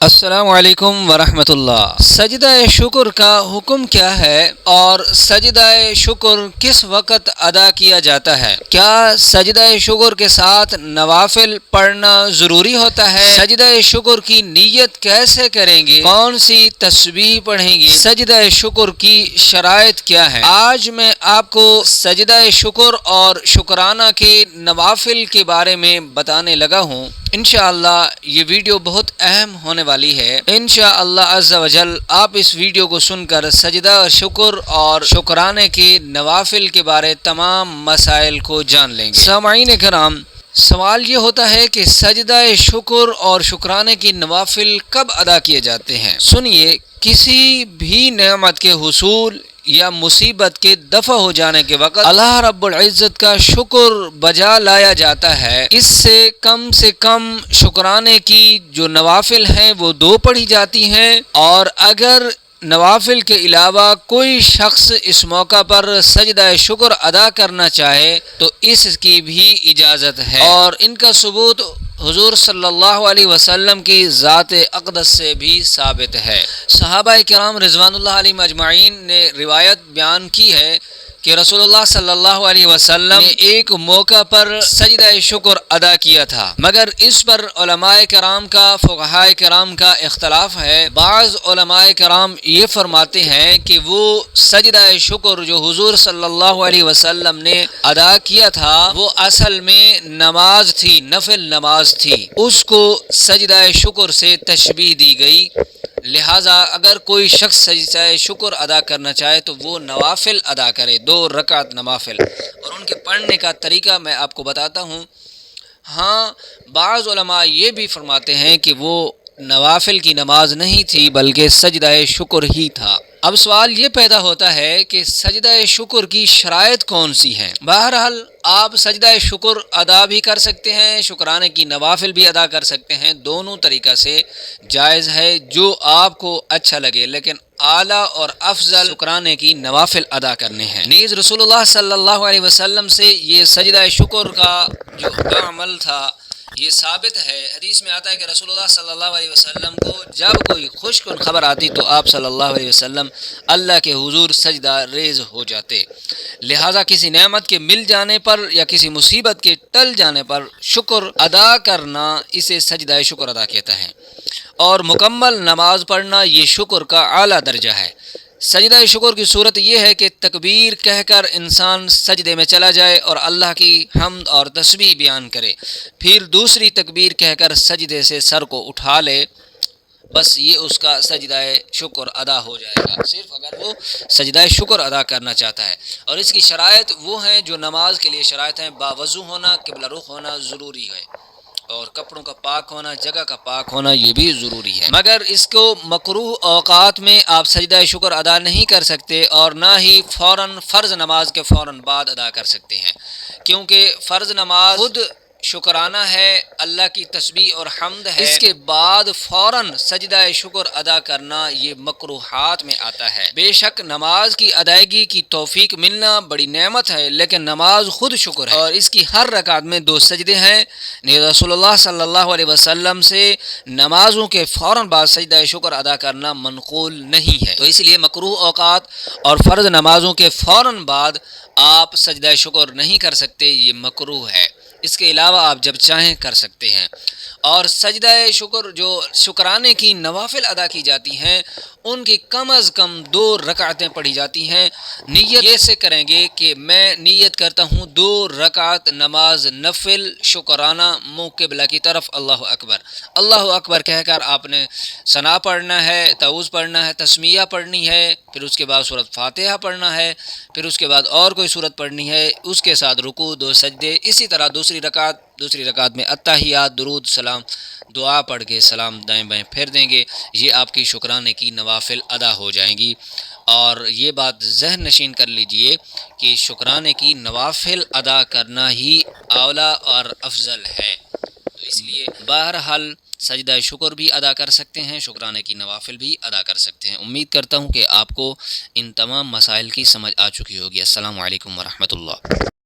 السلام علیکم ورحمۃ اللہ۔ سجدہ شکر کا حکم کیا ہے اور سجدہ شکر کس وقت ادا کیا جاتا ہے؟ کیا سجدہ شکر کے ساتھ نوافل پڑھنا ضروری ہوتا ہے؟ سجدہ شکر کی نیت کیسے کریں گے؟ کون سی تسبیح پڑھیں گے؟ سجدہ شکر کی شرائط کیا ہے؟ آج میں آپ کو سجدہ شکر اور شکرانہ کے نوافل کے بارے میں بتانے لگا ہوں۔ انشاءاللہ یہ ویڈیو بہت اہم ہونے والی ہے۔ انشاءاللہ عز و جل آپ اس ویڈیو کو سن کر سجدہ شکر اور شکرانے کے نوافل کے بارے تمام مسائل کو جان لیں گے۔ سامعین کرام، سوال یہ ہوتا ہے کہ سجدہ شکر اور شکرانے کی نوافل کب ادا کیے جاتے ہیں؟ سنیے، کسی بھی نعمت کے حصول یا مصیبت کے دفع ہو جانے کے وقت اللہ رب العزت کا شکر بجا لایا جاتا ہے۔ اس سے کم شکرانے کی جو نوافل ہیں وہ 2 پڑھی جاتی ہیں، اور اگر نوافل کے علاوہ کوئی شخص اس موقع پر سجدہ شکر ادا کرنا چاہے تو اس کی بھی اجازت ہے، اور ان کا ثبوت حضور صلی اللہ علیہ وسلم کی ذات اقدس سے بھی ثابت ہے۔ صحابہ کرام رضوان اللہ علیہم اجمعین نے روایت بیان کی ہے کہ رسول اللہ صلی اللہ علیہ وسلم نے ایک موقع پر سجدہ شکر ادا کیا تھا، مگر اس پر علماء کرام کا، فقہاء کرام کا اختلاف ہے۔ بعض علماء کرام یہ فرماتے ہیں کہ وہ سجدہ شکر جو حضور صلی اللہ علیہ وسلم نے ادا کیا تھا وہ اصل میں نماز تھی، نفل نماز تھی، اس کو سجدہ شکر سے تشبیہ دی گئی، لہٰذا اگر کوئی شخص سجدہ شکر ادا کرنا چاہے تو وہ نوافل ادا کرے، 2 رکعت نوافل، اور ان کے پڑھنے کا طریقہ میں آپ کو بتاتا ہوں۔ ہاں، بعض علماء یہ بھی فرماتے ہیں کہ وہ نوافل کی نماز نہیں تھی بلکہ سجدہ شکر ہی تھا۔ اب سوال یہ پیدا ہوتا ہے کہ سجدہ شکر کی شرائط کون سی ہیں؟ بہرحال آپ سجدہ شکر ادا بھی کر سکتے ہیں، شکرانے کی نوافل بھی ادا کر سکتے ہیں، دونوں طریقہ سے جائز ہے، جو آپ کو اچھا لگے، لیکن اعلیٰ اور افضل شکرانے کی نوافل ادا کرنے ہیں۔ نیز رسول اللہ صلی اللہ علیہ وسلم سے یہ سجدہ شکر کا جو عمل تھا یہ ثابت ہے۔ حدیث میں آتا ہے کہ رسول اللہ صلی اللہ علیہ وسلم کو جب کوئی خوش کن خبر آتی تو آپ صلی اللہ علیہ وسلم اللہ کے حضور سجدہ ریز ہو جاتے۔ لہٰذا کسی نعمت کے مل جانے پر یا کسی مصیبت کے ٹل جانے پر شکر ادا کرنا اسے سجدہ شکر ادا کہتا ہے، اور مکمل نماز پڑھنا یہ شکر کا اعلیٰ درجہ ہے۔ سجدہ شکر کی صورت یہ ہے کہ تکبیر کہہ کر انسان سجدے میں چلا جائے اور اللہ کی حمد اور تسبیح بیان کرے، پھر دوسری تکبیر کہہ کر سجدے سے سر کو اٹھا لے، بس یہ اس کا سجدہ شکر ادا ہو جائے گا، صرف اگر وہ سجدہ شکر ادا کرنا چاہتا ہے۔ اور اس کی شرائط وہ ہیں جو نماز کے لیے شرائط ہیں، باوضو ہونا، قبلہ رخ ہونا ضروری ہے، اور کپڑوں کا پاک ہونا، جگہ کا پاک ہونا یہ بھی ضروری ہے۔ مگر اس کو مکروہ اوقات میں آپ سجدہ شکر ادا نہیں کر سکتے، اور نہ ہی فوراً فرض نماز کے فوراً بعد ادا کر سکتے ہیں، کیونکہ فرض نماز خود شکرانہ ہے، اللہ کی تسبیح اور حمد ہے، اس کے بعد فوراً سجدہ شکر ادا کرنا یہ مکروہات میں آتا ہے۔ بے شک نماز کی ادائیگی کی توفیق ملنا بڑی نعمت ہے، لیکن نماز خود شکر ہے، اور اس کی ہر رکعت میں 2 سجدے ہیں۔ رسول اللہ صلی اللہ علیہ وسلم سے نمازوں کے فوراً بعد سجدہ شکر ادا کرنا منقول نہیں ہے، تو اس لیے مکروہ اوقات اور فرض نمازوں کے فوراً بعد آپ سجدہ شکر نہیں کر سکتے، یہ مکروہ ہے۔ اس کے علاوہ آپ جب چاہیں کر سکتے ہیں۔ اور سجدہ شکر جو شکرانے کی نوافل ادا کی جاتی ہیں ان کی کم از کم 2 رکعتیں پڑھی جاتی ہیں۔ نیت یہ سے کریں گے کہ میں نیت کرتا ہوں 2 رکعت نماز نفل شکرانہ منہ قبلہ کی طرف، اللہ اکبر، اللہ اکبر کہہ کر آپ نے ثنا پڑھنا ہے، تعوذ پڑھنا ہے، تسمیہ پڑھنی ہے، پھر اس کے بعد سورۃ فاتحہ پڑھنا ہے، پھر اس کے بعد اور کوئی سورت پڑھنی ہے، اس کے ساتھ رکوع، 2 سجدے، اسی طرح دوسری رکعت میں اتحیات، درود، سلام، دعا پڑھ کے سلام دائیں بائیں پھیر دیں گے، یہ آپ کی شکرانے کی نوافل ادا ہو جائیں گی۔ اور یہ بات ذہن نشین کر لیجئے کہ شکرانے کی نوافل ادا کرنا ہی اعلیٰ اور افضل ہے، تو اس لیے بہرحال سجدہ شکر بھی ادا کر سکتے ہیں، شکرانے کی نوافل بھی ادا کر سکتے ہیں۔ امید کرتا ہوں کہ آپ کو ان تمام مسائل کی سمجھ آ چکی ہوگی۔ السلام علیکم ورحمۃ اللہ۔